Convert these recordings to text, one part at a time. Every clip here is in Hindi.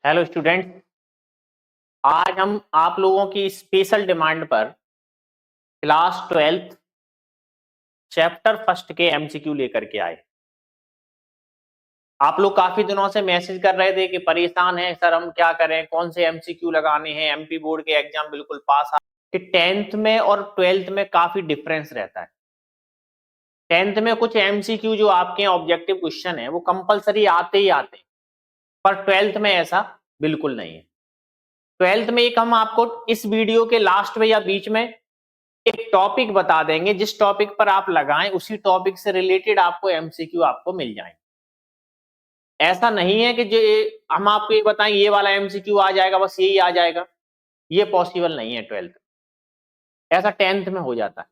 हेलो स्टूडेंट, आज हम आप लोगों की स्पेशल डिमांड पर क्लास 12th चैप्टर फर्स्ट के एमसीक्यू लेकर के आए। आप लोग काफी दिनों से मैसेज कर रहे थे कि परेशान हैं सर, हम क्या करें, कौन से एमसीक्यू लगाने हैं, एमपी बोर्ड के एग्जाम बिल्कुल पास आ कि 10th में और 12th में काफी डिफरेंस रहता है। 10th में कुछ एमसीक्यू जो आपके ऑब्जेक्टिव क्वेश्चन है वो कंपलसरी आते ही आते हैं, पर 12th में ऐसा बिल्कुल नहीं है। 12th में एक हम आपको इस वीडियो के लास्ट में या बीच में एक टॉपिक बता देंगे, जिस टॉपिक पर आप लगाएं उसी टॉपिक से रिलेटेड आपको एमसीक्यू आपको मिल जाएंगे। ऐसा नहीं है कि जो हम आपको ये बताएं ये वाला एमसीक्यू आ जाएगा बस यही आ जाएगा, ये पॉसिबल नहीं है 12th, ऐसा 10th में हो जाता है।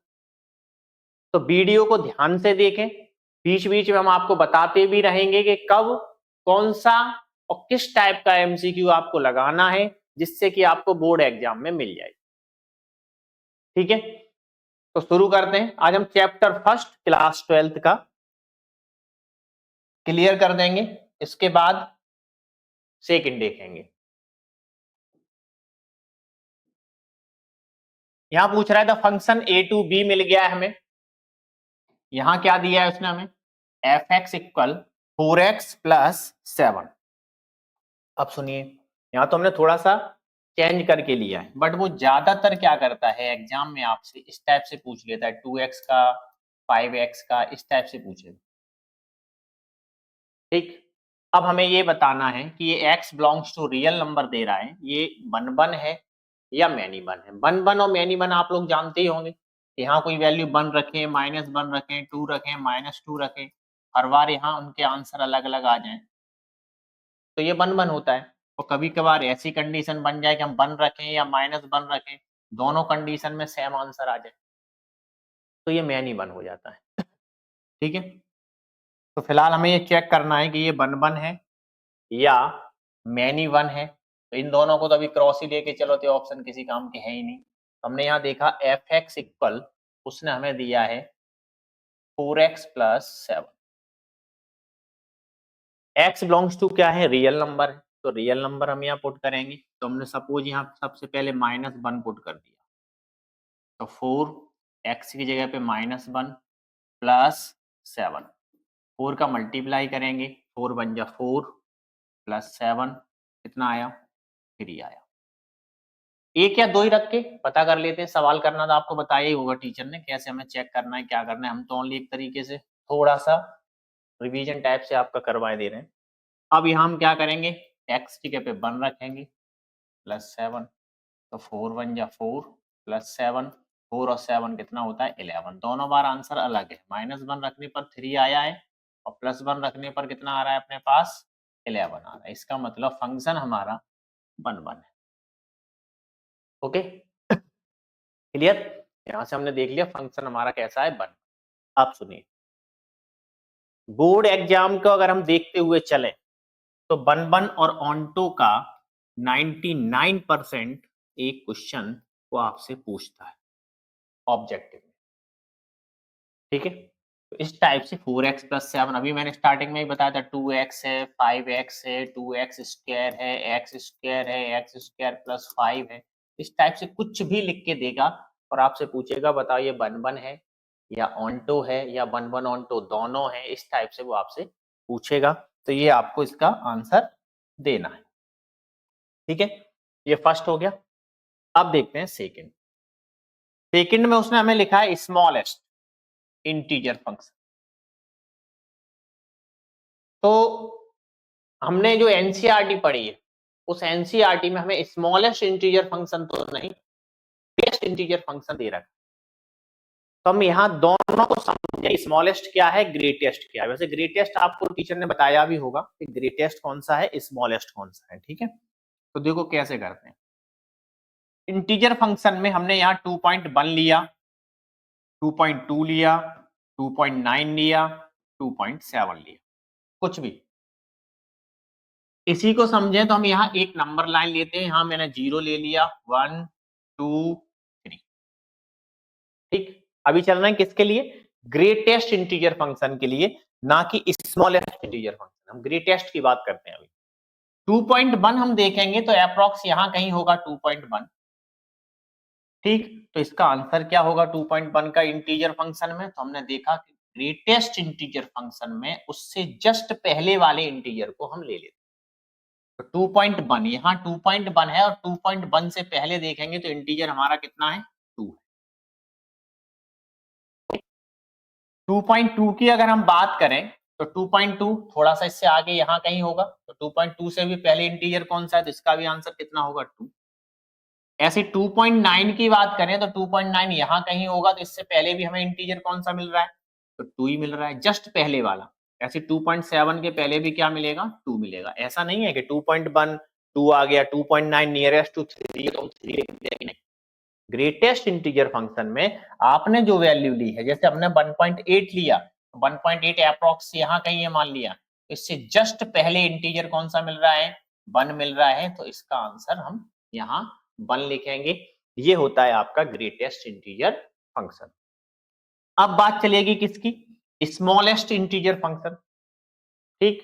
तो वीडियो को ध्यान से देखें, बीच बीच में हम आपको बताते भी रहेंगे कि कब कौन सा और किस टाइप का एमसीक्यू आपको लगाना है जिससे कि आपको बोर्ड एग्जाम में मिल जाए। ठीक है, तो शुरू करते हैं। आज हम चैप्टर फर्स्ट क्लास 12th का क्लियर कर देंगे, इसके बाद सेकंड देखेंगे। यहां पूछ रहा है the function A to B मिल गया है हमें। यहां क्या दिया है उसने हमें, F x equal 4x plus 7। अब सुनिए, यहां तो हमने थोड़ा सा चेंज करके लिया है, बट वो ज्यादातर क्या करता है एग्जाम में आपसे इस टाइप से पूछ लेता है, 2x का 5x का इस टाइप से पूछेगा। ठीक, अब हमें ये बताना है कि ये x belongs to real number दे रहा है, ये वन वन है या मैनी वन है। वन वन और मैनी वन आप लोग जानते ही होंगे, यहाँ कोई वैल्यू वन रखें, माइनस वन रखें, टू रखें, माइनस टू रखें, हर बार यहाँ उनके आंसर अलग अलग आ जाएं तो ये वन वन होता है। और कभी कभार ऐसी कंडीशन बन जाए कि हम वन रखें या माइनस वन रखें, दोनों कंडीशन में सेम आंसर आ जाए तो ये मैनी वन हो जाता है। ठीक है, तो फिलहाल हमें ये चेक करना है कि ये वन वन है या मैनी वन है। तो इन दोनों को तो अभी क्रॉस ही लेके चलो, तो ऑप्शन किसी काम के है ही नहीं। हमने यहाँ देखा एफ एक्स इक्वल, उसने हमें दिया है 4x plus 7। x belongs to क्या है, रियल नंबर है, तो रियल नंबर हम यहाँ पुट करेंगे। तो हमने सपोज यहाँ सबसे पहले माइनस वन पुट कर दिया, तो 4x की जगह पे माइनस वन प्लस 7, 4 का मल्टीप्लाई करेंगे, 4 बन जा 4 प्लस 7 कितना आया, 3 आया। एक या दो ही रख के पता कर लेते हैं। सवाल करना तो आपको बताया ही होगा टीचर ने, कैसे हमें चेक करना है, क्या करना है। हम तो ओनली एक तरीके से थोड़ा सा रिवीजन टाइप से आपका करवाए दे रहे हैं। अब यहाँ हम क्या करेंगे, x की जगह पे 1 रखेंगे प्लस 7, तो 4 बन जा 4 प्लस 7, 4 और 7 कितना होता है 11। दोनों बार आंसर अलग है, माइनस 1 रखने पर 3 आया है और प्लस 1 रखने पर कितना आ रहा है अपने पास 11 आ रहा है। इसका मतलब फंक्शन हमारा 1 1 है। ओके क्लियर, यहां से हमने देख लिया फंक्शन हमारा कैसा है 1। आप सुनिए, बोर्ड एग्जाम को अगर हम देखते हुए चलें तो 1 1 और ऑन्टो का 99% एक क्वेश्चन वो आपसे पूछता है ऑब्जेक्टिव में। ठीक है, तो इस टाइप से 4x प्लस 7, अभी मैंने स्टार्टिंग में ही बताया था 2x है, 5x है, 2x स्क्वायर है, x स्क्वायर है, x स्क्वायर प्लस 5 है। इस टाइप से कुछ भी लिख के देगा और आपसे पूछेगा बताओ ये 1 1 है या ऑन्टो है या 1 1 ऑन्टो दोनों है, इस टाइप से वो आपसे पूछेगा। तो ये आपको इसका आंसर देना है। ठीक है, ये फर्स्ट हो गया। अब देखते हैं सेकंड। सेकंड में उसने हमें लिखा है स्मॉलेस्ट इंटीजर फंक्शन। तो हमने जो एनसीईआरटी पढ़ी है उस एनसीईआरटी में हमें स्मॉलेस्ट इंटीजर फंक्शन तो नहीं, ग्रेटेस्ट इंटीजर फंक्शन दे रखा। तो हम यहाँ दोनों को समझे, स्मॉलेस्ट क्या है, ग्रेटेस्ट क्या है। वैसे ग्रेटेस्ट आपको टीचर ने बताया भी होगा कि ग्रेटेस्ट कौन सा है, स्मॉलेस्ट कौन सा है। ठीक है, तो देखो कैसे करते हैं। इंटीजर फंक्शन में हमने यहाँ 2.1 लिया, 2.2 लिया, 2.9 लिया, 2.7 लिया, कुछ भी। इसी को समझे तो हम यहाँ एक नंबर लाइन लेते हैं, यहाँ मैंने 0 ले लिया, 1 2 3। ठीक, अभी चल रहे हैं किसके लिए, ग्रेटेस्ट इंटीजर फंक्शन के लिए, ना कि स्मॉलेस्ट इंटीजर फंक्शन। हम ग्रेटेस्ट की बात करते हैं अभी। 2.1 हम देखेंगे तो अप्रॉक्स यहां कहीं होगा 2.1, ठीक। तो इसका आंसर क्या होगा 2.1 का इंटीजर फंक्शन में? तो हमने देखा कि ग्रेटेस्ट इंटीजर फंक्शन में उससे जस्ट पहले वाले इंटीजर को हम ले लेते हैं। तो 2.1 यहाँ 2.1 है और 2.1 से पहले देखेंगे तो इंटीजर हमारा कितना है? 2 है। 2.2 की अगर हम बात करें तो 2.2 थोड़ा सा इससे आगे यहाँ कहीं होगा, तो 2.2 से भी पहले इंटीजर कौन सा है? तो इसका भी आंसर कितना होगा? 2। ऐसे 2.9 की बात करें तो 2.9 यहाँ कहीं होगा, तो इससे पहले भी हमें इंटीजर कौन सा मिल रहा है? तो 2 ही मिल रहा है, जस्ट पहले वाला। ऐसे 2.7 के पहले भी क्या मिलेगा? 2 मिलेगा। ऐसा नहीं है कि 2.1 2 आ गया, 2.9 नियरेस्ट टू 3 तो 3 नहीं। ग्रेटेस्ट इंटीजर फंक्शन में आपने जो वैल्यू ली है, जैसे हमने 1.8 लिया, 1.8 अप्रॉक्स यहाँ कहीं है मान लिया, इससे जस्ट पहले इंटीजर कौन सा मिल रहा है? 1 मिल रहा है, तो इसका आंसर हम यहाँ 1 लिखेंगे। ये होता है आपका ग्रेटेस्ट इंटीजर फंक्शन। अब बात चलेगी किसकी? स्मॉलेस्ट इंटीजर फंक्शन, ठीक।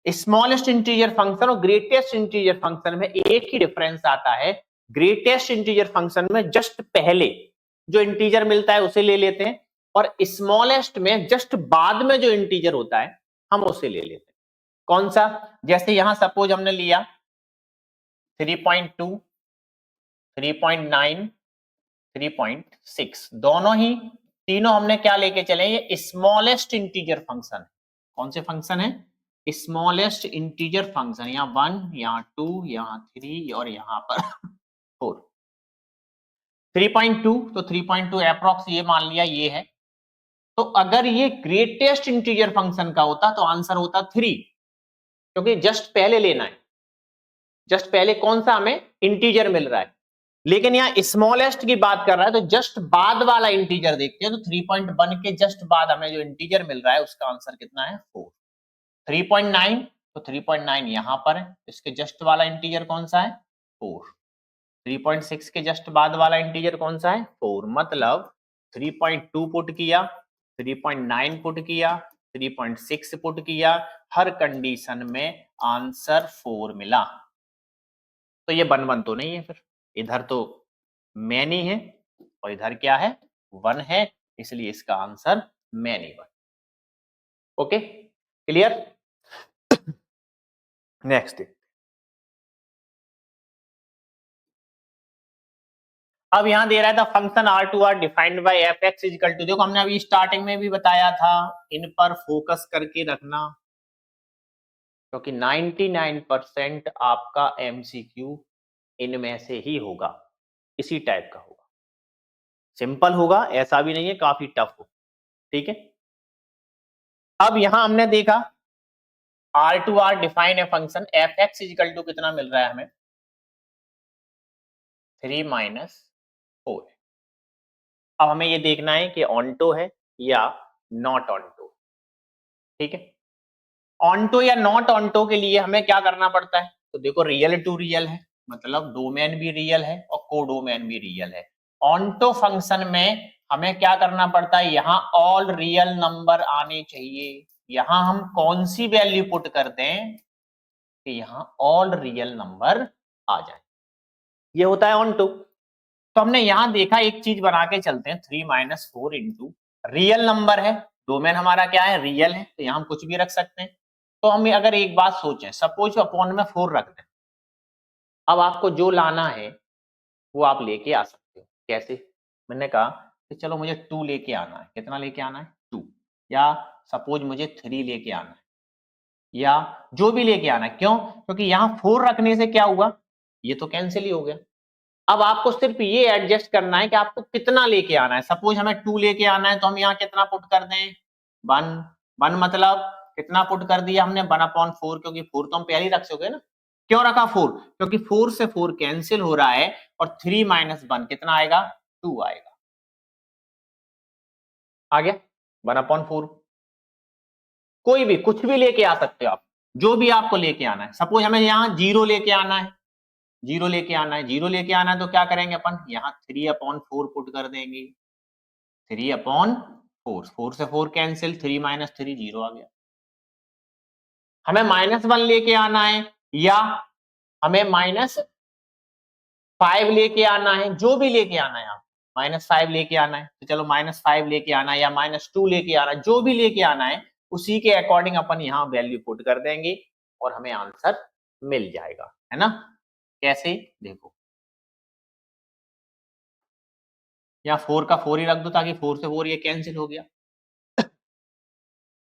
स्मॉलेस्ट इंटीजर फंक्शन और ग्रेटेस्ट इंटीजर फंक्शन में एक ही डिफरेंस आता है। ग्रेटेस्ट इंटीजर फंक्शन में जस्ट पहले जो इंटीजर मिलता है उसे ले लेते हैं, और स्मॉलेस्ट में जस्ट बाद में जो इंटीजर होता है हम उसे ले लेते हैं। कौन सा? जैसे यहां सपोज हमने लिया 3.2, 3.9, 3.6, दोनों ही तीनों हमने क्या लेके चले? ये स्मॉलेस्ट इंटीजर फंक्शन है। कौन से फंक्शन है? Smallest integer function. यहाँ 1, यहाँ 2, यहाँ 3 और यहाँ पर 4। 3.2 तो 3.2 अप्रॉक्स ये मान लिया ये है। तो अगर ये ग्रेटेस्ट इंटीजर फंक्शन का होता तो आंसर होता 3, क्योंकि जस्ट पहले लेना है। जस्ट पहले कौन सा हमें इंटीजर मिल रहा है, लेकिन यहाँ स्मॉलेस्ट की बात कर रहा है तो जस्ट बाद वाला इंटीजर देखते हैं। तो 3.1 के जस्ट बाद हमें जो इंटीजर मिल रहा है उसका आंसर कितना है? 4। 3.9 तो 3.9 यहां पर है, इसके जस्ट वाला इंटीजर कौन सा है? 4। 3.6 के जस्ट बाद वाला इंटीजर कौन सा है? 4। मतलब 3.2 पुट किया, 3.9 पुट किया, 3.6 पुट किया, हर कंडीशन में आंसर 4 मिला। तो ये 1 1 तो नहीं है, फिर इधर तो मैनी है और इधर क्या है? 1 है, इसलिए इसका answer many 1। Okay, clear? Next, अब यहां दे रहा है the function R2R defined by f(x) equal to, देखो हमने अभी स्टार्टिंग में भी बताया था, इन पर फोकस करके रखना, क्योंकि 99% आपका MCQ इनमें से ही होगा, इसी टाइप का होगा। सिंपल होगा, ऐसा भी नहीं है काफी टफ हो, ठीक है। अब यहां हमने देखा R2R डिफाइन है फंक्शन f(x) इक्वल टू कितना मिल रहा है हमें? 3 - 4। अब हमें ये देखना है कि ऑनटो है या नॉट ऑनटो, ठीक है। ऑनटो या नॉट ऑनटो के लिए हमें क्या करना पड़ता है? तो देखो रियल टू रियल है, मतलब डोमेन भी रियल है और कोडोमेन भी रियल है। ऑनटो फंक्शन में हमें क्या करना पड़ता है? यहाँ ऑल रियल नंबर आने चाहिए। यहाँ हम कौन सी वैल्यू पुट करते हैं कि यहाँ ऑल रियल नंबर आ जाए, ये होता है ऑनटो। तो हमने यहां देखा, एक चीज बना के चलते हैं, 3 - 4 इंटू रियल नंबर है, डोमेन हमारा क्या है? रियल है, तो यहां हम कुछ भी रख सकते हैं। तो हम अगर एक बात सोचें, सपोज अपॉन में 4 रख दें, अब आपको जो लाना है वो आप लेके आ सकते हो। कैसे? मैंने कहा कि चलो मुझे 2 लेके आना है। कितना लेके आना है? 2। या सपोज मुझे 3 लेके आना है, या जो भी लेके आना है। क्यों? क्योंकि यहाँ 4 रखने से क्या हुआ? ये तो कैंसिल ही हो गया। अब आपको सिर्फ ये एडजस्ट करना है कि आपको कितना लेके आना है। सपोज हमें 2 लेके आना है, तो हम यहाँ कितना पुट कर दें? 1। 1 मतलब कितना पुट कर दिया हमने? 1/4, क्योंकि 4 तो हम पहले ही रख चुके ना। क्यों रखा 4? क्योंकि 4 से 4 कैंसिल हो रहा है, और 3 - 1 कितना आएगा? 2 आएगा। आ गया 1/4। कोई भी कुछ भी लेके आ सकते हो आप, जो भी आपको लेके आना है। सपोज हमें यहाँ 0 लेके आना है, 0 लेके आना है, 0 लेके आना है, तो क्या करेंगे अपन? यहाँ 3/4 पुट कर देंगे। 3/4, 4 से 4 कैंसिल, 3 - 3 0 आ गया। हमें -1 लेके आना है, या हमें -5 लेके आना है, जो भी लेके आना है, आप -5 लेके आना है तो चलो -5 लेके आना है, या -2 लेके आना है, जो भी लेके आना है उसी के अकॉर्डिंग अपन यहाँ वैल्यू पुट कर देंगे और हमें आंसर मिल जाएगा, है ना। कैसे, देखो यहाँ 4 का 4 ही रख दो ताकि 4 से 4 ये कैंसिल हो गया।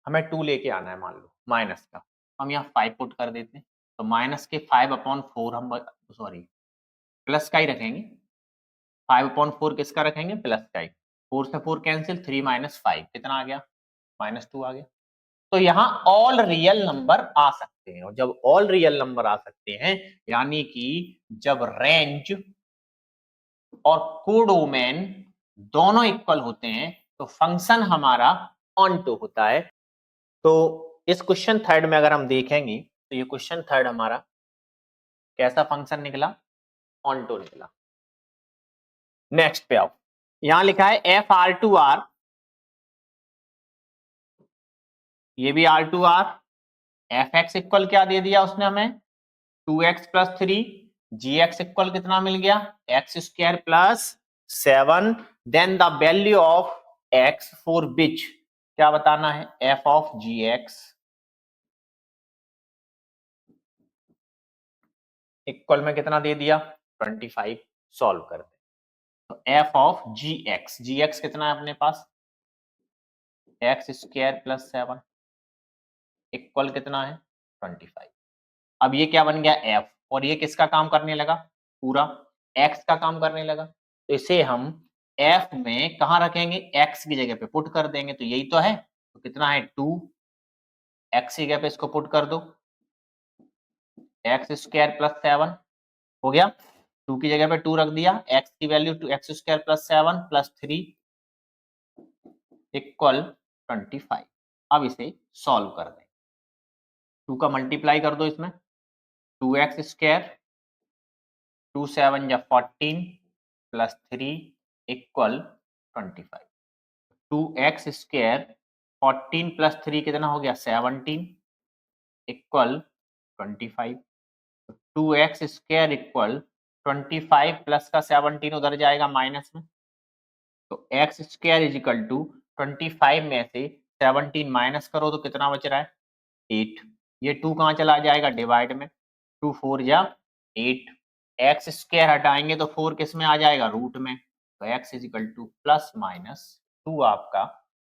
हमें 2 लेके आना है, मान लो माइनस का, हम यहाँ 5 पुट कर देते हैं, तो माइनस के 5/4 हम, सॉरी प्लस का ही रखेंगे, 5/4 किसका रखेंगे, प्लस का ही। 4 से 4 कैंसिल, 3 - 5 कितना आ गया, -2 आ गया। तो यहाँ ऑल रियल नंबर आ सकते हैं, और जब ऑल रियल नंबर आ सकते हैं यानी कि जब रेंज और कोडोमेन दोनों इक्वल होते हैं तो फंक्शन हमारा ऑनटो होता है। तो इस क्वेश्चन थर्ड में अगर हम देखेंगे तो ये क्वेश्चन थर्ड हमारा कैसा फंक्शन निकला, ऑनटो निकला। नेक्स्ट पे आओ, यहां लिखा है FR2R, ये भी R2R, fx इक्वल क्या दे दिया उसने हमें, 2x + 3, gx इक्वल कितना मिल गया, x² + 7, then the value of x for which क्या बताना है, f ऑफ gx इक्वल में कितना दे दिया, 25। सॉल्व करते, तो f ऑफ gx कितना है अपने पास, x² + 7 इक्वल कितना है, 25। अब ये क्या बन गया, f, और ये किसका काम करने लगा, पूरा x का काम करने लगा, तो इसे हम f में कहां रखेंगे, x की जगह पे पुट कर देंगे, तो यही तो है, तो कितना है 2, x की जगह पे इसको पुट कर दो, x² + 7 हो गया, 2 की जगह पे 2 रख दिया, x की वैल्यू x² + 7 + 3 इक्वल 25। अब इसे सॉल्व कर दें, 2 का मल्टीप्लाई कर दो इसमें, 2x², 2 7 या 14 + 3 इक्वल 25। 2x² 14 + 3 कितना हो गया, 17 इक्वल 25। 2x² इक्वल 25 प्लस का 17 उधर जाएगा माइनस में, तो x² इजिकल टू 25 में से 17 माइनस करो तो कितना बच रहा है, 8। ये 2 कहाँ चला जाएगा, डिवाइड में, 2 4 जा 8, x² हटाएंगे तो 4 किस में आ जाएगा, रूट में, तो x इजिकल टू ±2 आपका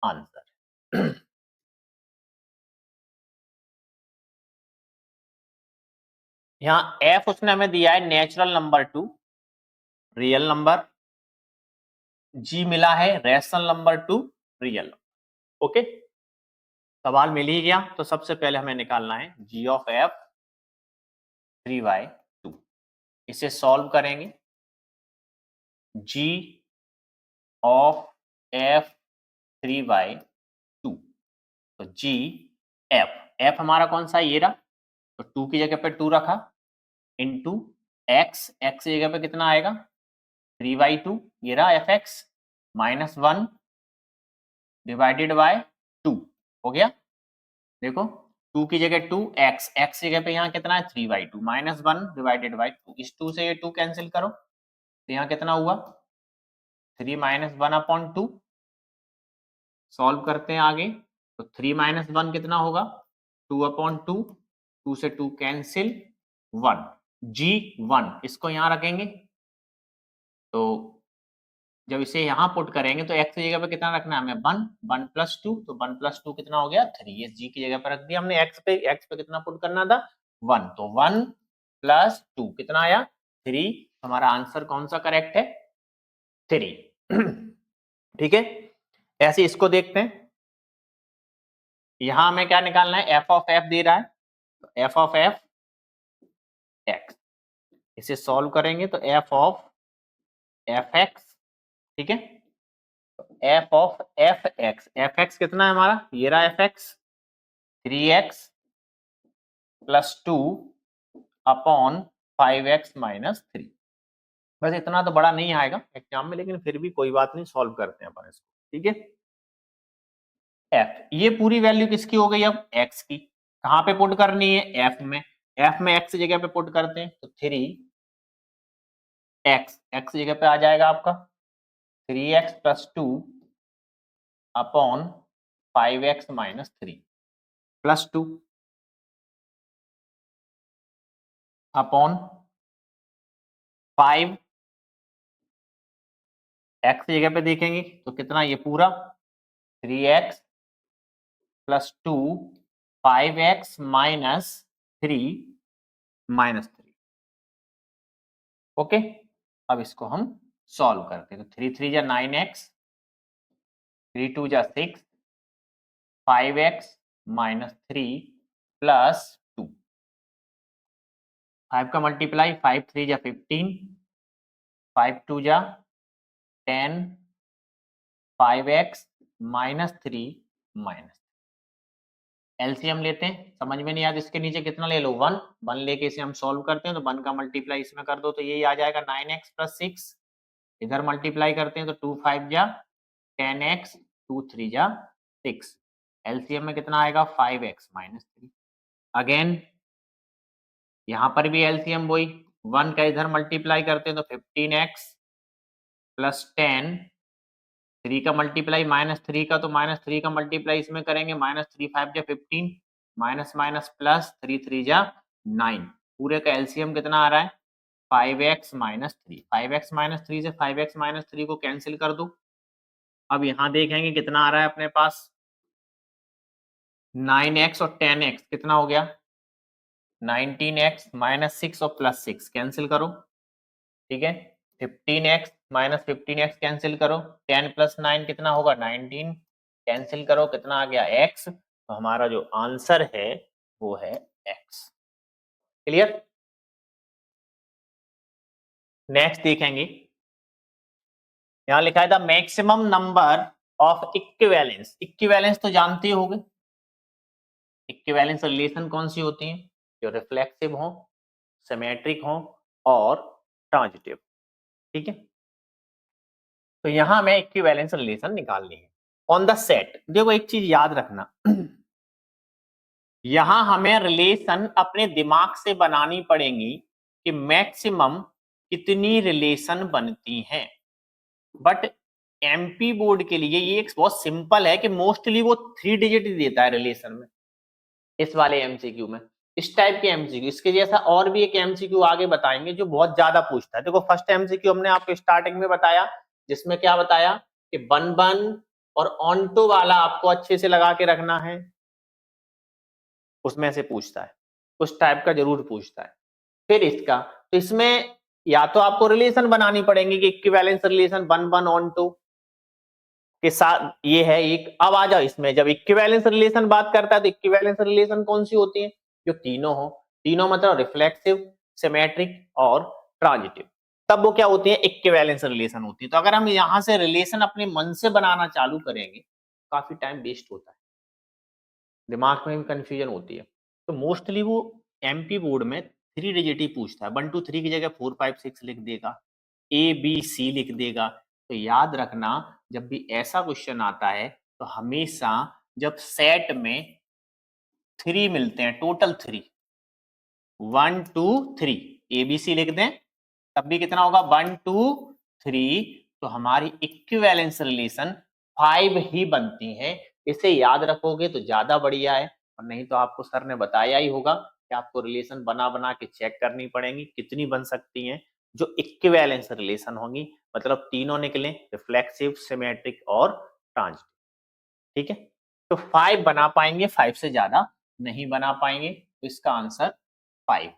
आंसर। यहाँ f उसने हमें दिया है natural number 2, real number, g मिला है rational number 2, real number. Okay, सवाल मिल ही गया, तो सबसे पहले हमें निकालना है g ऑफ f 3/2, इसे सॉल्व करेंगे, g ऑफ f 3/2, तो g f हमारा कौन सा, ये रहा, तो 2 की जगह पे 2 रखा, इंटू x की जगह पे कितना आएगा, 3/2, ये रहा fx, -1 डिवाइडेड बाय 2 हो गया। देखो 2 की जगह 2, x की जगह पे यहाँ कितना है, 3/2, -1 डिवाइडेड बाय 2, इस 2 से ये 2 कैंसिल करो, तो यहाँ कितना हुआ, 3 - 1/2। सॉल्व करते हैं आगे, तो 3 - 1 कितना होगा, 2/2, 2 से 2 कैंसिल, 1, g1 इसको यहाँ रखेंगे, तो जब इसे यहाँ पुट करेंगे तो x की जगह पे कितना रखना है हमें, 1, 1 + 2, तो 1 + 2 कितना हो गया, 3, ये g की जगह पे रख दिया हमने, x पे कितना पुट करना था, 1, तो 1 + 2 कितना आया, 3, हमारा आंसर कौन सा करेक्ट है, 3। ठीक है, ऐसे इसको देखते हैं, यहां हमें क्या निकालना है, f ऑफ f दे रहा है, तो f ऑफ f x, इसे सॉल्व करेंगे तो f ऑफ fx, ठीक है, f ऑफ fx कितना है हमारा, ये रहा fx, 3x + 2 अपॉन 5x - 3। बस इतना तो बड़ा नहीं आएगा एग्जाम में, लेकिन फिर भी कोई बात नहीं, सॉल्व करते हैं अपन इसको, ठीक है। f, ये पूरी वैल्यू किसकी हो गई, अब x की, कहां पे पुट करनी है, f में, एफ में एक्स जगह पे पुट करते हैं तो 3x, एक्स जगह पे आ जाएगा आपका 3x plus 2 upon 5x minus 3 plus 2 upon 5 x जगह पे देखेंगे तो कितना, ये पूरा 3x plus 2 5x minus 3 okay. अब इसको हम सॉल्व करते हैं तो 3 3 जा 9x, 3 2 जा 6, 5x माइनस 3 प्लस 2, 5 का मल्टीप्लाई 5 3 जा 15, 5 2 जा 10, 5x माइनस 3 माइनस, एलसीएम लेते हैं, समझ में नहीं आता इसके नीचे कितना ले लो 1, 1 लेके इसे हम सॉल्व करते हैं तो 1 का मल्टीप्लाई इसमें कर दो तो यही आ जाएगा 9x प्लस 6, इधर मल्टीप्लाई करते हैं तो 2 5 जा 10x, 2 3 जा 6, एलसीएम में कितना आएगा 5x माइनस 3। अगेन यहां पर भी एलसीएम वही 1 का इधर मल्टीप्लाई करते हैं तो 15x प्लस 10, 3 का मल्टीप्लाई माइनस 3 का तो माइनस 3 का मल्टीप्लाई इसमें करेंगे, माइनस 3 5 जा 15, माइनस माइनस प्लस 3 3 जा 9, पूरे का एलसीएम कितना आ रहा है 5x माइनस 3, 5x माइनस 3 से 5x माइनस 3 को कैंसिल कर दो। अब यहां देखेंगे कितना आ रहा है अपने पास 9x और 10x कितना हो गया 19x माइनस 6 और प्लस 6 कैंसिल करो, ठीक है 15x माइनस 15x कैंसिल करो, 10 प्लस 9 कितना होगा 19, कैंसिल करो कितना आ गया x, तो हमारा जो आंसर है वो है x। क्लियर। नेक्स्ट देखेंगे, यहां लिखा है the maximum number of equivalence, equivalence तो जानते ही होंगे, इक्विवेलेंस रिलेशन कौन सी होती है, जो रिफ्लेक्सिव हो, सिमेट्रिक हो और ट्रांजिटिव, ठीक है। तो यहां हमें इक्विवेलेंस रिलेशन निकालनी है ऑन द सेट। देखो एक चीज याद रखना यहां हमें रिलेशन अपने दिमाग से बनानी पड़ेंगी कि मैक्सिमम कितनी रिलेशन बनती हैं, बट एमपी बोर्ड के लिए ये एक बहुत सिंपल है कि मोस्टली वो 3 डिजिट ही देता है रिलेशन में, इस वाले एमसीक्यू में, इस टाइप के एमसीक्यू, इसके जैसा और भी एक एमसीक्यू आगे बताएंगे जो बहुत ज्यादा पूछता है। देखो फर्स्ट एमसीक्यू हमने आपको स्टार्टिंग में बताया, जिसमें क्या बताया कि बन बन और ऑन्टो वाला आपको अच्छे से लगा के रखना है, उसमें से पूछता है, उस टाइप का जरूर पूछता है। फिर इसका, तो इसमें या तो आपको रिलेशन बनानी पड़ेगी कि इक्विवेलेंस रिलेशन बन बन ऑन्टो के साथ ये है एक। अब आ जाओ इसमें, जब इक्विवेलेंस रिलेशन बात करता है तो इक्विवेलेंस रिलेशन कौन सी होती है, जो तीनों हो, तीनों मतलब रिफ्लेक्सिव, सिमेट्रिक और ट्रांजिटिव, तब वो क्या होती है इक्विवेलेंस रिलेशन होती है। तो अगर हम यहां से रिलेशन अपने मन से बनाना चालू करेंगे काफी टाइम वेस्ट होता है, दिमाग में भी कंफ्यूजन होती है। तो मोस्टली वो एमपी बोर्ड में 3 डिजिट ही पूछता है, 1 2 3 की जगह 4 5 6 लिख देगा, ए बी सी लिख देगा। तो याद रखना जब भी ऐसा क्वेश्चन आता है तो हमेशा जब सेट में 3 मिलते हैं, टोटल 3, 1 2 3 एबीसी लिख दें, तब भी कितना होगा 1 2 3, तो हमारी इक्विवेलेंस रिलेशन 5 ही बनती है। इसे याद रखोगे तो ज्यादा बढ़िया है, और नहीं तो आपको सर ने बताया ही होगा कि आपको रिलेशन बना बना के चेक करनी पड़ेगी कितनी बन सकती हैं जो इक्विवेलेंस रिलेशन होंगी, मतलब तीनों निकले, रिफ्लेक्सिव, सिमेट्रिक और ट्रांजिटिव, ठीक है। तो 5 बना पाएंगे, 5 से ज्यादा नहीं बना पाएंगे, तो इसका आंसर 5।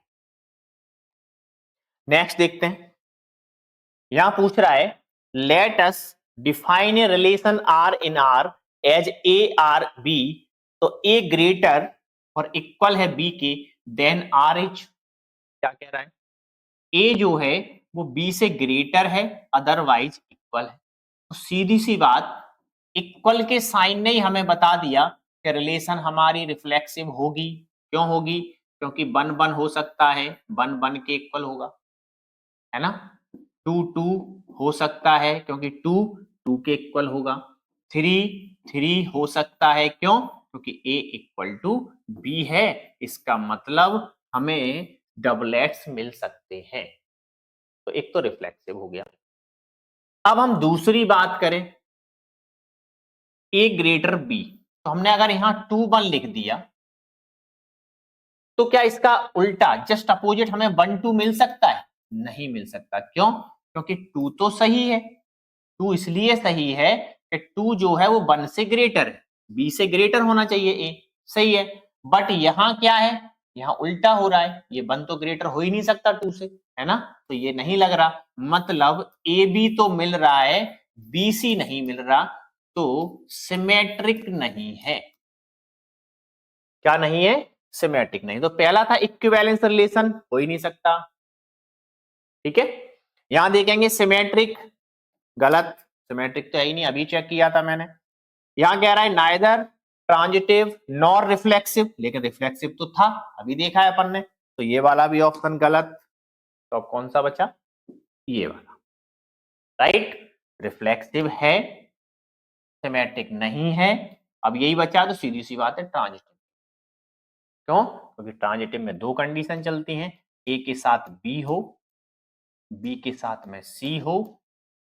नेक्स्ट देखते हैं, यहां पूछ रहा है let us define a relation R in R as a R B, तो ए ग्रेटर और इक्वल है बी के देन आर इज, क्या कह रहा है ए जो है वो बी से ग्रेटर है अदरवाइज इक्वल है। तो सीधी सी बात, इक्वल के साइन ने ही हमें बता दिया कि रिलेशन हमारी रिफ्लेक्सिव होगी। क्यों होगी, क्योंकि बन बन हो सकता है, बन बन के इक्वल होगा, है ना, 2 2 हो सकता है क्योंकि 2 2 के इक्वल होगा, 3 3 हो सकता है, क्यों, क्योंकि a इक्वल टू बी है, इसका मतलब हमें डबलेट्स मिल सकते हैं। तो एक तो रिफ्लेक्सिव हो गया। अब हम दूसरी बात करें, ए ग्रेटर बी, तो हमने अगर यहां 2 1 लिख दिया तो क्या इसका उल्टा जस्ट अपोजिट हमें 1 2 मिल सकता है? नहीं मिल सकता। क्यों? क्योंकि 2 तो सही है। 2 इसलिए सही है कि 2 जो है वो 1 से ग्रेटर है, बी से ग्रेटर होना चाहिए ए, सही है। बट यहां क्या है, यहां उल्टा हो रहा है, ये 1 तो ग्रेटर हो ही नहीं सकता 2 से, है ना, तो ये नहीं लग रहा। मतलब ए बी तो मिल रहा है, बी सी नहीं मिल रहा, तो सिमेट्रिक नहीं है। क्या नहीं है? सिमेट्रिक नहीं। तो पहला था इक्विवेलेंस रिलेशन, हो ही नहीं सकता। ठीक है, यहां देखेंगे सिमेट्रिक, गलत, सिमेट्रिक तो है ही नहीं, अभी चेक किया था मैंने। यहां कह रहा है नाइदर ट्रांजिटिव नॉर रिफ्लेक्सिव, लेकिन रिफ्लेक्सिव तो था, अभी देखा है अपन ने, तो ये वाला भी ऑप्शन गलत। तो अब कौन सा बचा? ये वाला, राइट, रिफ्लेक्सिव है, सिमेट्रिक नहीं है। अब यही बचा, तो सीधी सी बात है ट्रांजिटिव। क्यों? क्योंकि ट्रांजिटिव में 2 कंडीशन चलती हैं, ए के साथ बी हो, बी के साथ में सी हो,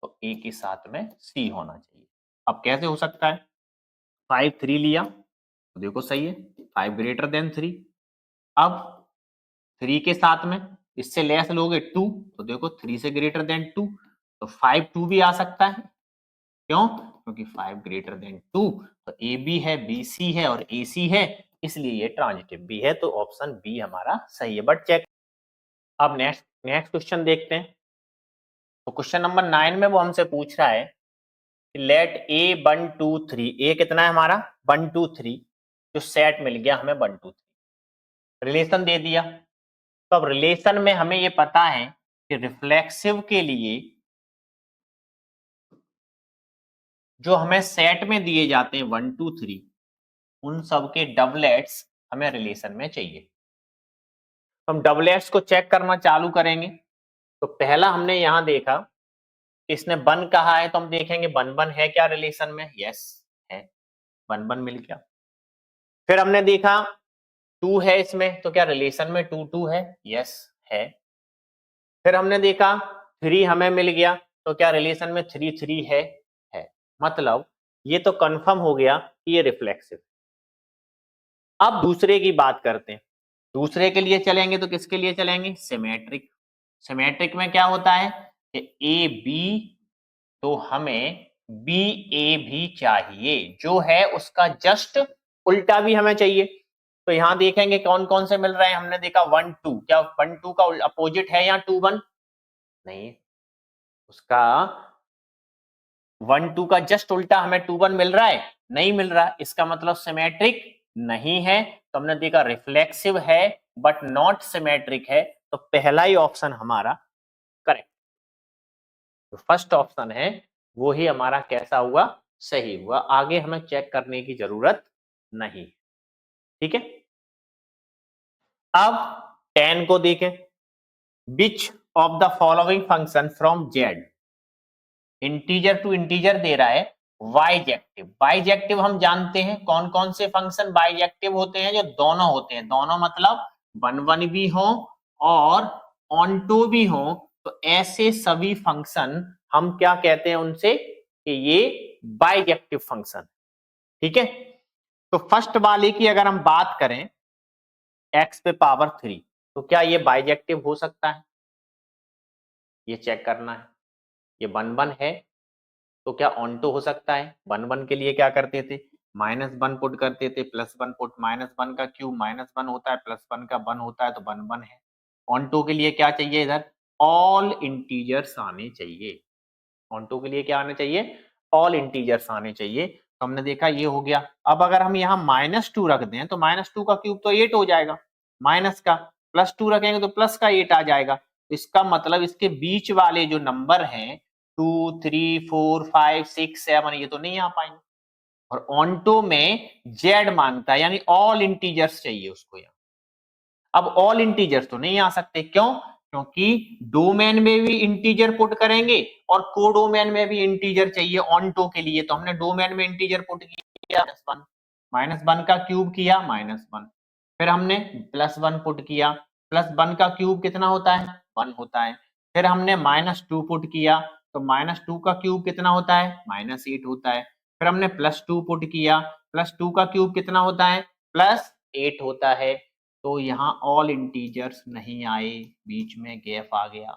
तो ए के साथ में सी होना चाहिए। अब कैसे हो सकता है? 5 3 लिया तो देखो सही है, 5 ग्रेटर देन 3। अब 3 के साथ में इससे लेस लोगे 2, तो देखो 3 से ग्रेटर देन 2, तो 5 2 भी आ सकता है। क्यों? क्योंकि 5 ग्रेटर देन 2, तो ए बी है, बी सी है और ए सी है, इसलिए ये ट्रांजिटिव भी है, तो ऑप्शन बी हमारा सही है। बट चेक, अब नेक्स्ट क्वेश्चन देखते हैं। तो क्वेश्चन नंबर 9 में वो हमसे पूछ रहा है लेट ए 1 2 3, ए कितना है हमारा 1 2 3, जो सेट मिल गया हमें 1 2 3, रिलेशन दे दिया। तो अब रिलेशन में हमें ये पता है कि रिफ्लेक्सिव के लिए जो हमें सेट में दिए जाते हैं 1 2 3, उन सब के डबलेट्स हमें रिलेशन में चाहिए। तो हम डबलेट्स को चेक करना चालू करेंगे। तो पहला हमने यहां देखा, इसने 1 कहा है, तो हम देखेंगे 1 1 है क्या रिलेशन में? यस है, 1 1 मिल गया। फिर हमने देखा 2 है इसमें, तो क्या रिलेशन में 2 2 है? यस है। फिर हमने देखा 3 हमें मिल गया, तो क्या रिलेशन में 3 3 है। मतलब ये तो कंफर्म हो गया कि ये रिफ्लेक्सिव। अब दूसरे की बात करते हैं। दूसरे के लिए चलेंगे तो किसके लिए चलेंगे? सिमेट्रिक। सिमेट्रिक में क्या होता है कि ए बी, तो हमें बी ए भी चाहिए, जो है उसका जस्ट उल्टा भी हमें चाहिए। तो यहां देखेंगे कौन कौन से मिल रहे हैं। हमने देखा 1 2, क्या 1 2 का अपोजिट है या 2 1? नहीं, उसका 1 2 का जस्ट उल्टा हमें 2 1 मिल रहा है, नहीं मिल रहा, इसका मतलब सिमेट्रिक नहीं है। तो हमने देखा रिफ्लेक्सिव है बट नॉट सिमेट्रिक है, तो पहला ही ऑप्शन हमारा करेक्ट। तो फर्स्ट ऑप्शन है वो ही हमारा कैसा हुआ? सही हुआ। आगे हमें चेक करने की जरूरत नहीं। ठीक है, अब 10 को देखें। Which of the following function from Z, integer to integer दे रहा है, बाइजेक्टिव। बाइजेक्टिव हम जानते हैं कौन कौन से फंक्शन बाइजेक्टिव होते हैं, जो दोनों होते हैं, दोनों मतलब 1 1 भी हो और ऑनटो भी हो, तो ऐसे सभी फंक्शन हम क्या कहते हैं उनसे, कि ये बाइजेक्टिव फंक्शन। ठीक है, तो फर्स्ट वाले की अगर हम बात करें x पे पावर 3, तो क्या ये बाइजेक्टिव हो सकता है? ये चेक करना है। ये 1 1 है, तो क्या ऑनटो हो सकता है? 1 1 के लिए क्या करते थे? -1 पुट करते थे, +1 पुट, -1 का क्यूब -1 होता है, +1 का 1 होता है, तो 1 1 है। ऑनटो के लिए क्या चाहिए? इधर ऑल इंटीजर्स आने चाहिए। ऑनटो के लिए क्या आने चाहिए? ऑल इंटीजर्स आने चाहिए। तो हमने देखा ये हो गया। अब अगर हम यहाँ -2 रख दें, तो -2 का क्यूब तो 8 हो जाएगा, माइनस का, +2 रखेंगे तो प्लस का 8 आ जाएगा। तो इसका मतलब इसके बीच वाले जो नंबर हैं 2 3 4 5 6 7, ये तो नहीं आ पाएंगे। और ऑनटो में जेड मांगता है, यानी ऑल इंटीजर्स चाहिए उसको यहाँ। अब ऑल इंटीजर्स तो नहीं आ सकते, क्यों? क्योंकि डोमेन में भी इंटीजर पुट करेंगे और कोडोमेन में भी इंटीजर चाहिए ऑनटो के लिए। तो हमने डोमेन में इंटीजर पुट किया -1, -1 का क्यूब किया -1, फिर हमने +1 पुट किया, प्लस 1 का क्यूब कितना होता है 1 होता है। फिर हमने -2 पुट किया तो -2 का क्यूब कितना होता है -8 होता है। फिर हमने +2 पुट किया, +2 का क्यूब कितना होता है +8 होता है। तो यहाँ ऑल इंटीजर्स नहीं आए, बीच में गैप आ गया,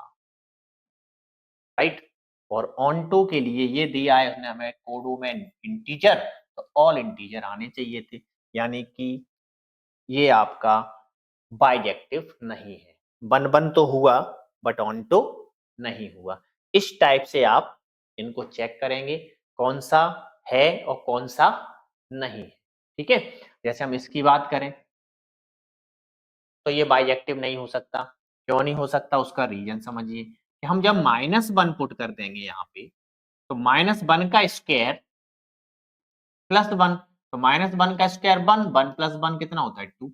राइट। और ऑन2 के लिए ये दिया है उसने हमें कोडो में इंटीजर, तो ऑल इंटीजर आने चाहिए थे, यानी कि ये आपका बाइजेक्टिव नहीं है। बन तो हुआ बट ऑन2 नहीं हुआ। इस टाइप से आप इनको चेक करेंगे कौन सा है और कौन सा नहीं है, ठीक है। जैसे हम इसकी बात करें तो ये बाइजेक्टिव नहीं हो सकता। क्यों नहीं हो सकता, उसका रीजन समझिए कि हम जब -1 पुट कर देंगे यहाँ पे तो -1 का स्क्वायर +1, तो -1 का स्क्वायर 1, 1 + 1 कितना होता है 2।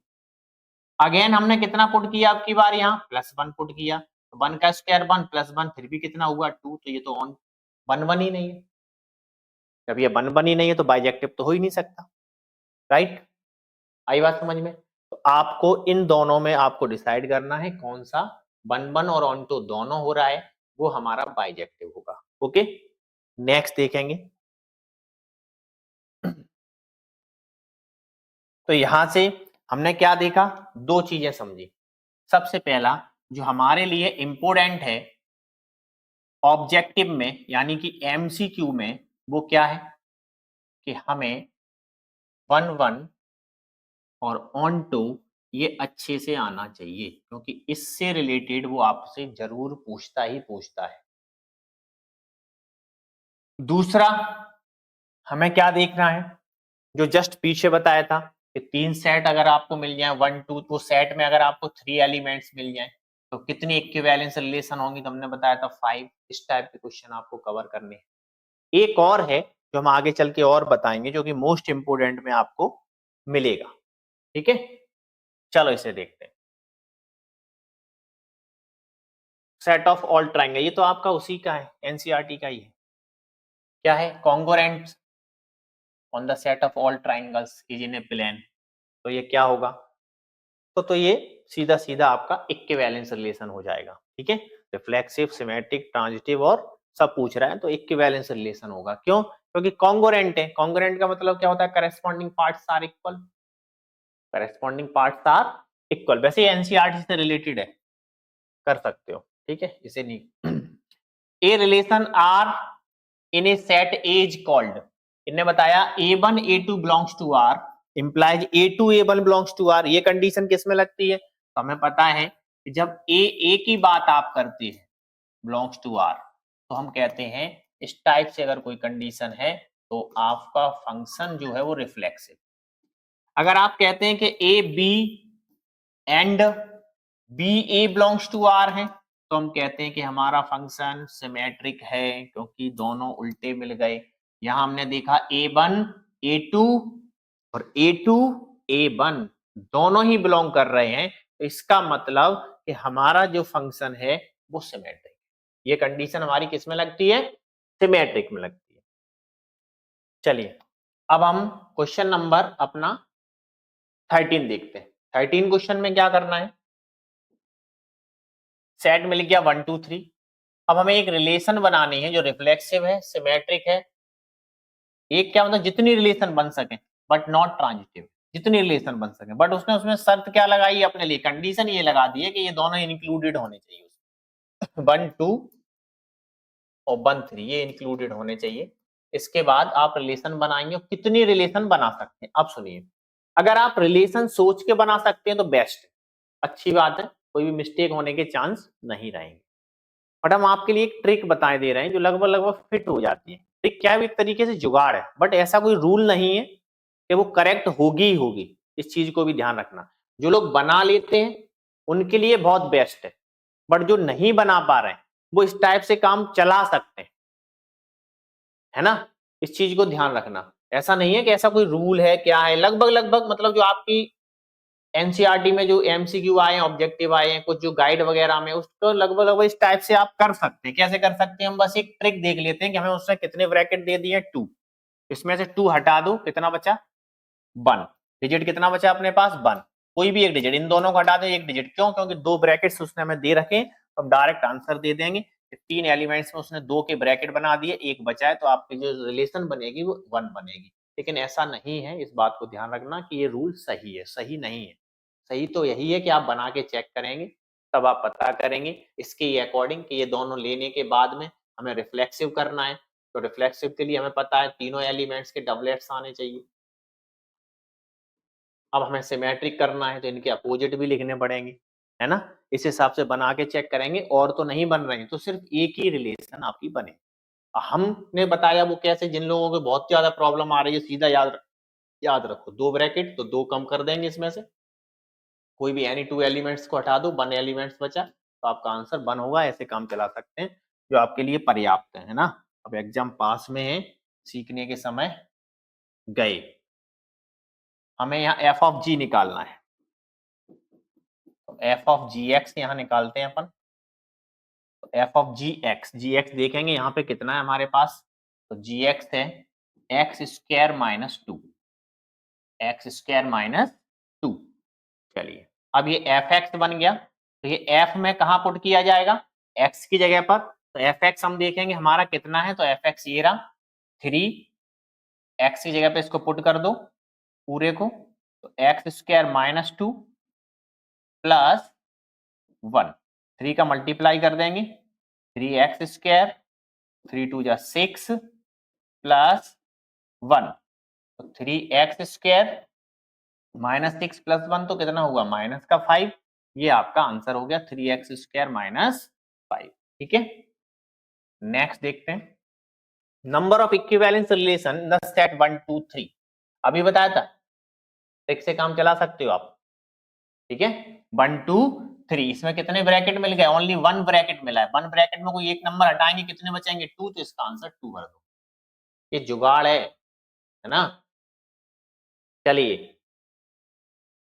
अगेन हमने कितना पुट किया अब की बार यहाँ +1 पुट किया, तो 1 का स्क्वायर 1 + 1 फिर भी कितना हुआ 2, तो ये तो ऑन 1 ही नहीं है। जब ये 1 ही नहीं है तो बाइजेक्टिव तो हो ही नहीं सकता, राइट। आई बात समझ में। तो आपको इन दोनों में आपको डिसाइड करना है कौन सा 1 और ऑन2 दोनों हो रहा है, वो हमारा बाइजेक्टिव होगा। ओके, नेक्स्ट देखेंगे। तो यहां से हमने क्या देखा, दो चीजें समझी। सबसे पहला जो हमारे लिए इंपोर्टेंट है ऑब्जेक्टिव में यानी कि एमसीक्यू में, वो क्या है कि हमें 1 और ऑन2 ये अच्छे से आना चाहिए, क्योंकि इससे रिलेटेड वो आपसे जरूर पूछता ही पूछता है। दूसरा हमें क्या देखना है, जो जस्ट पीछे बताया था कि 3 सेट अगर आपको मिल जाए 1 2, तो सेट में अगर आपको 3 एलिमेंट्स मिल जाए तो कितनी इक्विवेलेंस रिलेशन होंगी, तो हमने बताया था 5। इस टाइप के क्वेश्चन आपको कवर करने हैं। एक और है जो हम आगे चल के और बताएंगे, जो कि मोस्ट इंपोर्टेंट में आपको मिलेगा, ठीक है। चलो इसे देखते हैं। सेट ऑफ ऑल ट्राइंगल, ये तो आपका उसी का है, एनसीईआरटी का ही है। क्या है, congruent on the set of all triangles is in a plane. तो ये क्या होगा, तो ये सीधा सीधा आपका इक्विवेलेंस रिलेशन हो जाएगा, ठीक है। रिफ्लेक्सिव, सिमेट्रिक, ट्रांजिटिव और सब पूछ रहा है, तो इक्विवेलेंस रिलेशन होगा। क्यों, क्योंकि कॉन्ग्रुएंट है। कॉन्ग्रुएंट का मतलब क्या होता है, corresponding parts are equal. Corresponding parts are equal, वैसे एनसीईआरटी से रिलेटेड है, कर सकते हो, ठीक है, इसे नहीं। A relation R in a set as called, इन्हें बताया A1 A2 belongs to R implies A2 A1 belongs to R। ये कंडीशन किस में लगती है, तो हमें पता है कि जब A की बात आप करते हैं बिलोंग्स टू R, तो हम कहते हैं इस टाइप से अगर कोई कंडीशन है तो आपका फंक्शन जो है वो रिफ्लेक्सिव। अगर आप कहते हैं कि A B and B A belongs to R है, तो हम कहते हैं कि हमारा फंक्शन सिमेट्रिक है, क्योंकि दोनों उल्टे मिल गए। यहां हमने देखा A1 A2 और A2 A1 दोनों ही बिलोंग कर रहे हैं, तो इसका मतलब कि हमारा जो फंक्शन है वो सिमेट्रिक। ये कंडीशन हमारी किस में लगती है, सिमेट्रिक में लगती है। चलिए अब हम क्वेश्चन नंबर अपना 13 देखते हैं। 13 क्वेश्चन में क्या करना है, सेट मिल गया 1 2 3। अब हमें एक रिलेशन बनानी है जो रिफ्लेक्सिव है, सिमेट्रिक है। एक क्या मतलब जितनी रिलेशन बन सके बट नॉट ट्रांजिटिव, जितनी रिलेशन बन सके। बट उसने उसमें शर्त क्या लगाई अपने लिए, कंडीशन ये लगा दी है कि ये दोनों इंक्लूडेड होने चाहिए, 1 2 और 1 3 ये इंक्लूडेड होने चाहिए। इसके बाद आप रिलेशन बनाएंगे, कितनी रिलेशन बना सकते हैं। अब सुनिए, अगर आप रिलेशन सोच के बना सकते हैं तो बेस्ट, अच्छी बात है, कोई भी मिस्टेक होने के चांस नहीं रहेंगे। बट हम आपके लिए एक ट्रिक बताए दे रहे हैं जो लगभग लगभग फिट हो जाती है। ट्रिक क्या है, एक तरीके से जुगाड़ है, बट ऐसा कोई रूल नहीं है कि वो करेक्ट होगी ही होगी। इस चीज को भी ध्यान रखना, जो लोग बना लेते हैं उनके लिए बहुत बेस्ट है, बट जो नहीं बना पा रहे हैं वो इस टाइप से काम चला सकते हैं, है ना। इस चीज को ध्यान रखना, ऐसा नहीं है कि ऐसा कोई रूल है क्या है। लगभग लगभग मतलब जो आपकी एनसीईआरटी में जो एमसीक्यू आए हैं, ऑब्जेक्टिव आए हैं, कुछ जो गाइड वगैरह में, उसको लगभग लगभग इस टाइप से आप कर सकते हैं। कैसे कर सकते हैं, हम बस एक ट्रिक देख लेते हैं कि हमें उसने कितने ब्रैकेट दे दिए 2, इसमें से 2 हटा दो, कितना बचा 1, डिजिट कितना बचा अपने पास 1। कोई भी एक डिजिट, इन दोनों को हटा दो एक डिजिट, क्यों? क्योंकि 2 ब्रैकेट्स उसने हमें दे रखे, तो हम डायरेक्ट आंसर दे देंगे। 3 एलिमेंट्स में उसने 2 के ब्रैकेट बना दिए, एक बचा है, तो आपकी जो रिलेशन बनेगी वो 1 बनेगी। लेकिन ऐसा नहीं है, इस बात को ध्यान रखना कि ये रूल सही है, सही नहीं है। सही तो यही है कि आप बना के चेक करेंगे, तब आप पता करेंगे इसके अकॉर्डिंग कि ये दोनों लेने के बाद में हमें रिफ्लेक्सिव करना है। तो रिफ्लेक्सिव के लिए हमें पता है तीनों एलिमेंट्स के डबलेट्स आने चाहिए। अब हमें सिमेट्रिक करना है तो इनके अपोजिट भी लिखने पड़ेंगे, है ना? इस हिसाब से बना के चेक करेंगे, और तो नहीं बन रही तो सिर्फ एक ही रिलेशन आपकी बने। हमने बताया वो कैसे, जिन लोगों को बहुत ज्यादा प्रॉब्लम आ रही है सीधा याद रखो, 2 ब्रैकेट तो 2 कम कर देंगे, इसमें से कोई भी एनी 2 एलिमेंट्स को हटा दो, 1 एलिमेंट्स बचा, तो आपका आंसर 1 होगा। ऐसे काम चला सकते हैं जो आपके लिए पर्याप्त है ना? अब एग्जाम पास में है, सीखने के समय गए। हमें यहाँ एफ ऑफ जी निकालना है, तो एफ ऑफ जी एक्स यहाँ निकालते हैं अपन। तो एफ ऑफ जी एक्स देखेंगे यहाँ पे कितना है हमारे पास, तो जी एक्स है x square minus 2, x square minus 2। चलिए, अब ये एफ एक्स बन गया, तो ये एफ में कहाँ पुट किया जाएगा, एक्स की जगह पर। तो एफ एक्स हम देखेंगे हमारा कितना है, तो एफ एक्स ये रहा 3, एक्स की जगह पे इसको पुट कर दो पूरे को, तो एक्स स्क्वायर माइनस 2 प्लस 1, 3 का मल्टीप्लाई कर देंगे, 3x स्क्वायर, 3 2 जा 6 प्लस 1, तो 3x स्क्वायर माइनस 6 प्लस 1 तो कितना हुआ, माइनस का 5। ये आपका आंसर हो गया 3x स्क्वायर माइनस 5। ठीक है, नेक्स्ट देखते हैं, number of equivalence relation in the set 1 2 3। अभी बताया था, एक से काम चला सकते हो आप। ठीक है, 1 2 3, इसमें कितने ब्रैकेट मिल गए, ओनली 1 ब्रैकेट मिला है। 1 ब्रैकेट में कोई एक नंबर हटाएंगे, कितने बचेंगे 2, तो इसका आंसर 2 भर दो। ये जुगाड़ है ना? चलिए,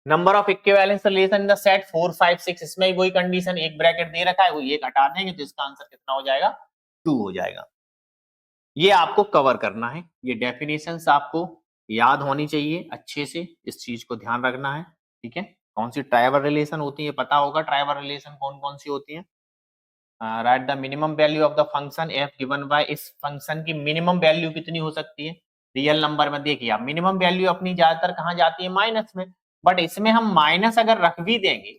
number of equivalence relation in the set 4 5 6, इसमें वही कंडीशन, एक ब्रैकेट दे रखा है, वो एक हटा देंगे तो इसका आंसर कितना हो जाएगा, 2 हो जाएगा। ये आपको कवर करना है, ये डेफिनेशंस आपको याद होनी चाहिए अच्छे से, इस चीज को ध्यान रखना है। ठीक है, कौन सी ट्राइवल रिलेशन होती है पता होगा, ट्राइवल रिलेशन कौन कौन सी होती है। Right the minimum value of the function F given by, इस फंक्शन की मिनिमम वैल्यू कितनी हो सकती है रियल नंबर में। देखिए आप, मिनिमम वैल्यू अपनी ज्यादातर कहाँ जाती है, माइनस में, बट इसमें हम माइनस अगर रख भी देंगे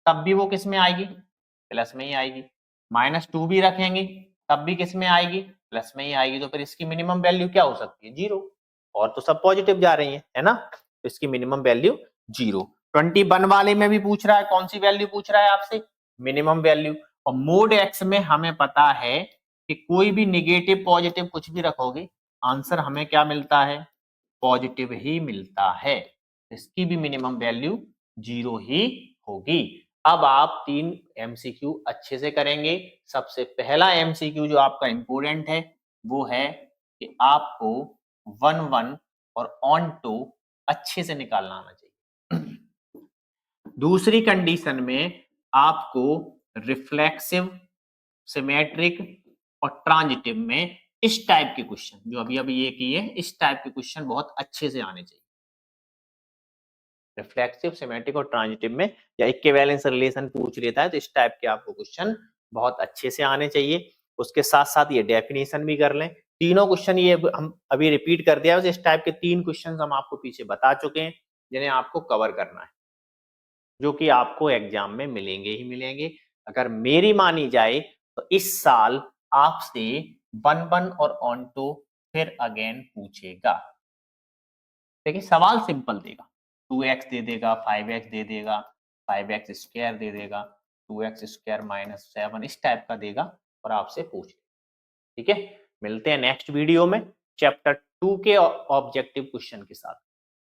तब भी वो किस में आएगी, प्लस में ही आएगी। -2 भी रखेंगे तब भी किस में आएगी, प्लस में ही आएगी। तो फिर इसकी मिनिमम वैल्यू क्या हो सकती है, 0, और तो सब पॉजिटिव जा रही है ना, तो इसकी मिनिमम वैल्यू 0। 21 वाले में भी पूछ रहा है, कौन सी वैल्यू पूछ रहा है आपसे, मिनिमम वैल्यू। और मोड एक्स में हमें पता है कि कोई भी निगेटिव पॉजिटिव कुछ भी रखोगे, आंसर हमें क्या मिलता है, पॉजिटिव ही मिलता है। इसकी भी मिनिमम वैल्यू 0 ही होगी। अब आप 3 एमसीक्यू अच्छे से करेंगे। सबसे पहला एमसीक्यू जो आपका इंपोर्टेंट है वो है कि आपको 1 1 और ऑन टू अच्छे से निकालना आना चाहिए। दूसरी कंडीशन में आपको रिफ्लेक्सिव, सिमेट्रिक और ट्रांजिटिव में इस टाइप के क्वेश्चन जो अभी अभी ये किए, इस टाइप के क्वेश्चन बहुत अच्छे से आने चाहिए। रिफ्लेक्सिव, सिमेट्रिक और ट्रांजिटिव में या इक्विवेलेंस रिलेशन पूछ लेता है तो इस टाइप के आपको क्वेश्चन बहुत अच्छे से आने चाहिए। उसके साथ साथ ये डेफिनेशन भी कर लें। तीनों क्वेश्चन ये हम अभी रिपीट कर दिया, इस टाइप के 3 क्वेश्चन हम आपको पीछे बता चुके हैं जिन्हें आपको कवर करना है, जो कि आपको एग्जाम में मिलेंगे ही मिलेंगे। अगर मेरी मानी जाए तो इस साल आपसे 1 1 और ऑन टू फिर अगेन पूछेगा। देखिए सवाल सिंपल देगा, 2x दे देगा, 5x दे देगा, 5x स्क्वायर दे देगा, 2x स्क्वायर माइनस 7, इस टाइप का देगा और आपसे पूछ। ठीक है, मिलते हैं नेक्स्ट वीडियो में चैप्टर 2 के ऑब्जेक्टिव क्वेश्चन के साथ।